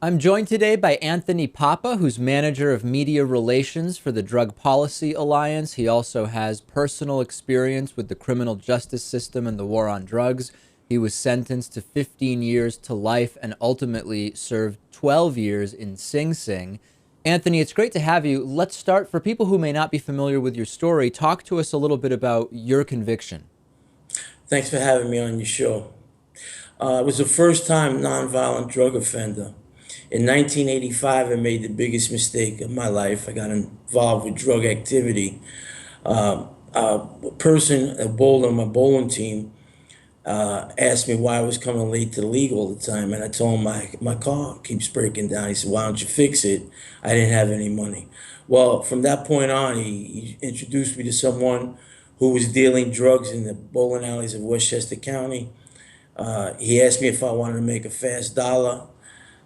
I'm joined today by Anthony Papa, who's manager of media relations for the Drug Policy Alliance. He also has personal experience with the criminal justice system and the war on drugs. He was sentenced to 15 years to life and ultimately served 12 years in Sing Sing. Anthony, it's great to have you. Let's start. For people who may not be familiar with your story, talk to us a little bit about your conviction. Thanks for having me on your show. I was a first time nonviolent drug offender. In 1985, I made the biggest mistake of my life. I got involved with drug activity. A person, a bowler on my bowling team, asked me why I was coming late to the league all the time. And I told him my car keeps breaking down. He said, "Why don't you fix it?" I didn't have any money. Well, from that point on, he introduced me to someone who was dealing drugs in the bowling alleys of Westchester County. He asked me if I wanted to make a fast dollar.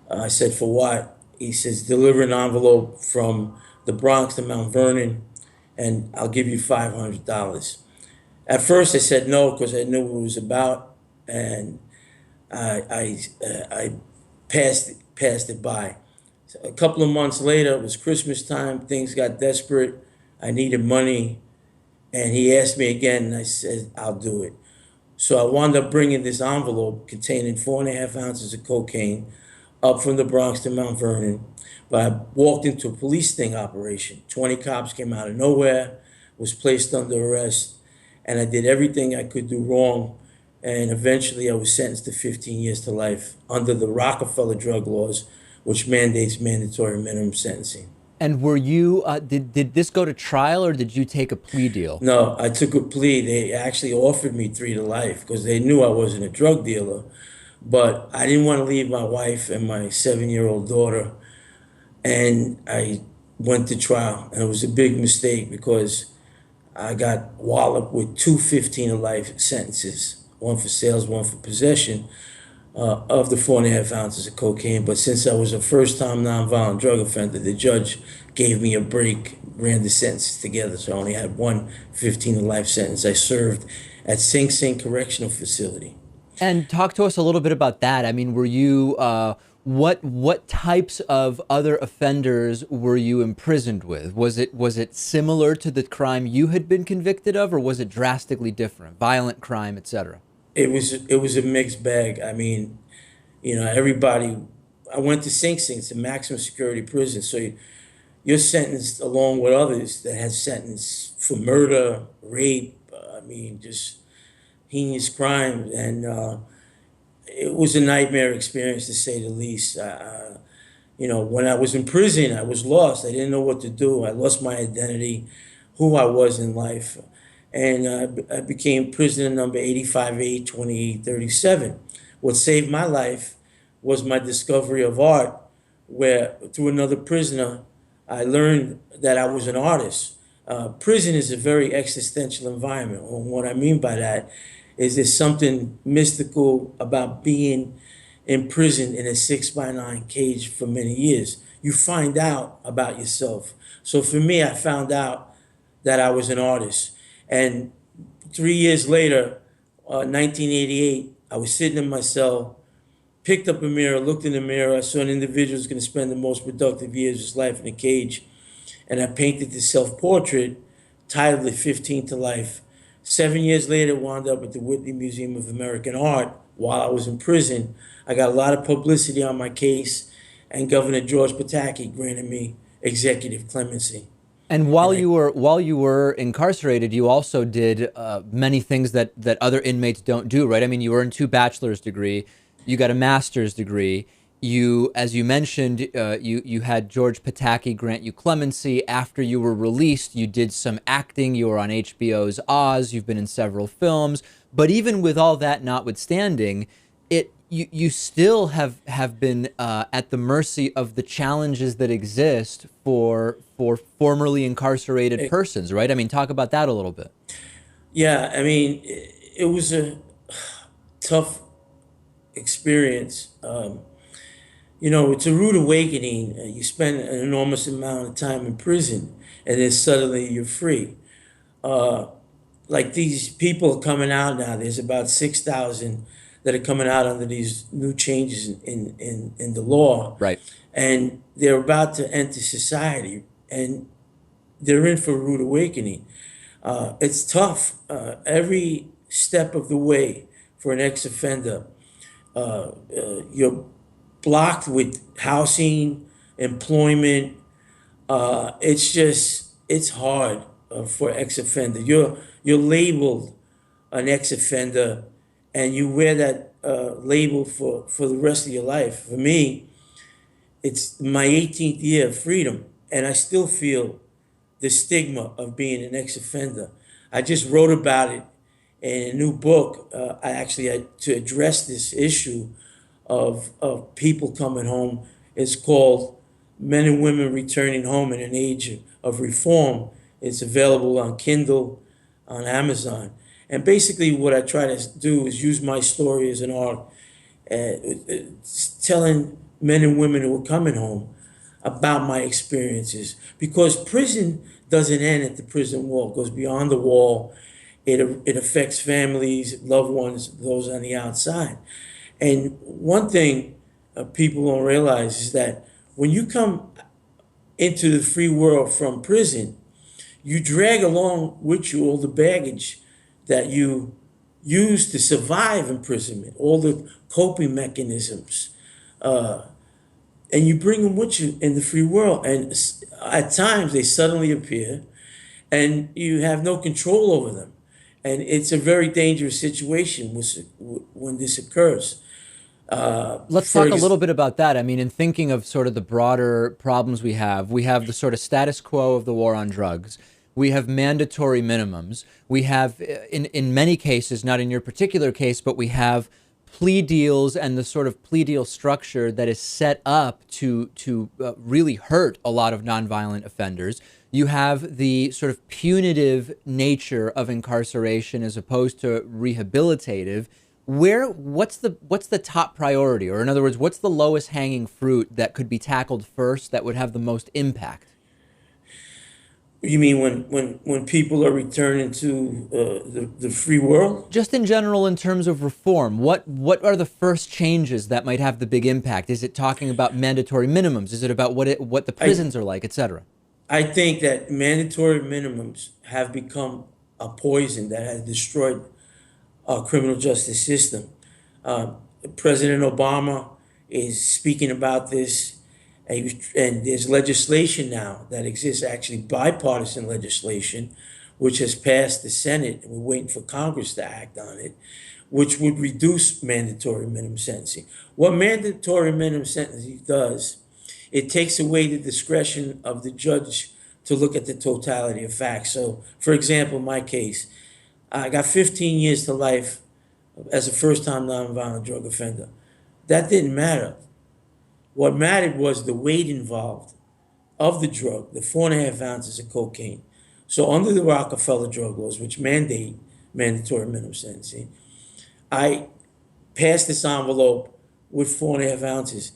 I said, "For what?" He says, "Deliver an envelope from the Bronx to Mount Vernon, and I'll give you $500." At first, I said no because I knew what it was about, and I passed it by. So a couple of months later, it was Christmas time. Things got desperate. I needed money, and he asked me again, and I said, "I'll do it." So I wound up bringing this envelope containing 4.5 ounces of cocaine up from the Bronx to Mount Vernon. But I walked into a police sting operation. 20 cops came out of nowhere, was placed under arrest, and I did everything I could do wrong. And eventually I was sentenced to 15 years to life under the Rockefeller drug laws, which mandates mandatory minimum sentencing. And were you, did this go to trial or did you take a plea deal? No, I took a plea. They actually offered me 3 to life because they knew I wasn't a drug dealer. But I didn't want to leave my wife and my 7-year-old daughter. And I went to trial. And it was a big mistake because I got walloped with two 15 to life sentences, one for sales, one for possession of the 4.5 ounces of cocaine. But since I was a first time nonviolent drug offender, the judge gave me a break, ran the sentences together. So I only had one 15 to life sentence. I served at Sing Sing Correctional Facility. And talk to us a little bit about that. I mean, were you what types of other offenders were you imprisoned with? Was it similar to the crime you had been convicted of, or was it drastically different? Violent crime, etc. It was a mixed bag. I mean, everybody. I went to Sing Sing. It's a maximum security prison, so you're sentenced along with others that had sentenced for murder, rape. I mean, just heinous crimes, and it was a nightmare experience to say the least. When I was in prison, I was lost. I didn't know what to do. I lost my identity, who I was in life. And I became prisoner number 85A2837. What saved my life was my discovery of art, where through another prisoner, I learned that I was an artist. Prison is a very existential environment. And what I mean by that is there's something mystical about being imprisoned in a 6x9 cage for many years. You find out about yourself. So for me, I found out that I was an artist. And 3 years later, 1988, I was sitting in my cell, picked up a mirror, looked in the mirror. I saw an individual who's going to spend the most productive years of his life in a cage. And I painted this self portrait, titled it 15 to Life. 7 years later, wound up at the Whitney Museum of American Art while I was in prison. I got a lot of publicity on my case, and Governor George Pataki granted me executive clemency. And And I while you were incarcerated, you also did many things that other inmates don't do, right? I mean, you earned two bachelor's degree, you got a master's degree. You, as you mentioned, you had George Pataki grant you clemency after you were released. You did some acting. You were on HBO's Oz. You've been in several films. But even with all that notwithstanding, you still have been at the mercy of the challenges that exist for formerly incarcerated persons, right? I mean, talk about that a little bit. Yeah, I mean, it was a tough experience. It's a rude awakening. You spend an enormous amount of time in prison, and then suddenly you're free. Like these people coming out now, there's about 6,000 that are coming out under these new changes in the law, Right. and they're about to enter society, and they're in for a rude awakening. It's tough every step of the way for an ex-offender. You're blocked with housing, employment. It's hard for ex-offender. You're labeled an ex-offender, and you wear that label for the rest of your life. For me, it's my 18th year of freedom, and I still feel the stigma of being an ex-offender. I just wrote about it in a new book. I actually had to address this issue of people coming home. It's called Men and Women Returning Home in an Age of Reform. It's available on Kindle, on Amazon. And basically what I try to do is use my story as an art, telling men and women who are coming home about my experiences. Because prison doesn't end at the prison wall, it goes beyond the wall. It affects families, loved ones, those on the outside. And one thing people don't realize is that when you come into the free world from prison, you drag along with you all the baggage that you use to survive imprisonment, all the coping mechanisms, and you bring them with you in the free world. And at times they suddenly appear, and you have no control over them. And it's a very dangerous situation when this occurs. Let's For talk a ex- little bit about that. I mean, in thinking of sort of the broader problems we have the sort of status quo of the war on drugs. We have mandatory minimums. We have, in many cases, not in your particular case, but we have plea deals and the sort of plea deal structure that is set up to really hurt a lot of nonviolent offenders. You have the sort of punitive nature of incarceration as opposed to rehabilitative. What's the top priority, or in other words, what's the lowest hanging fruit that could be tackled first that would have the most impact? you mean when people are returning to the free world? Just in general, in terms of reform, what are the first changes that might have the big impact? Is it talking about mandatory minimums? Is it about what the I prisons are like, etc.? I think that mandatory minimums have become a poison that has destroyed our criminal justice system. Uh, President Obama is speaking about this, and there's legislation now that exists, actually bipartisan legislation, which has passed the Senate, and we're waiting for Congress to act on it, which would reduce mandatory minimum sentencing. What mandatory minimum sentencing does, it takes away the discretion of the judge to look at the totality of facts. So, for example, my case, I got 15 years to life as a first-time nonviolent drug offender. That didn't matter. What mattered was the weight involved of the drug, the 4.5 ounces of cocaine. So under the Rockefeller drug laws, which mandate mandatory minimum sentencing, I passed this envelope with 4.5 ounces.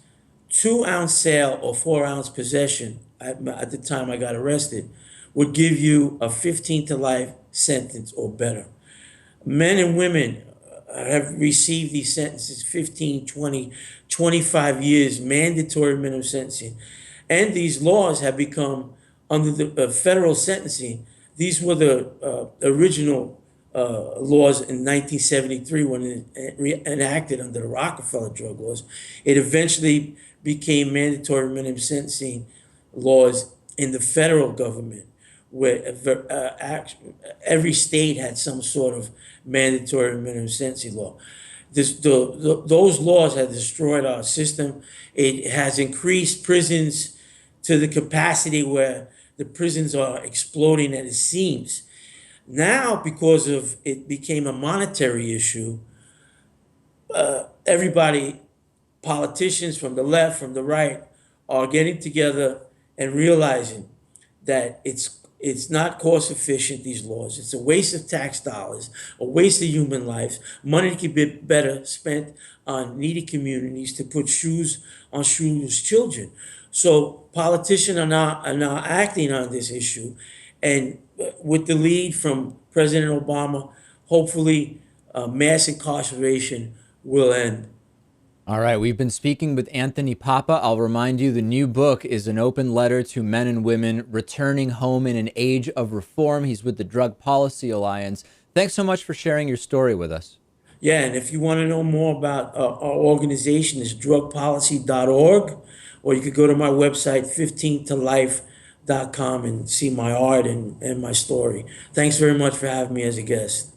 2 ounce sale or 4 ounce possession at the time I got arrested would give you a 15 to life sentence or better. Men and women have received these sentences 15, 20, 25 years, mandatory minimum sentencing. And these laws have become, under the federal sentencing, these were the original laws in 1973 when it enacted under the Rockefeller drug laws. It eventually became mandatory minimum sentencing laws in the federal government, where every state had some sort of mandatory minimum sentencing law. Those laws have destroyed our system. It has increased prisons to the capacity where the prisons are exploding at the seams. Now, because of it became a monetary issue, everybody, politicians from the left, from the right, are getting together and realizing that it's not cost efficient, these laws. It's a waste of tax dollars, a waste of human lives. Money could be better spent on needy communities to put shoes on shoeless children. So politicians are now acting on this issue, and with the lead from President Obama, hopefully mass incarceration will end. All right, we've been speaking with Anthony Papa. I'll remind you the new book is an open letter to men and women returning home in an age of reform. He's with the Drug Policy Alliance. Thanks so much for sharing your story with us. Yeah, and if you want to know more about our organization, it's drugpolicy.org, or you could go to my website, 15tolife.com, and see my art and my story. Thanks very much for having me as a guest.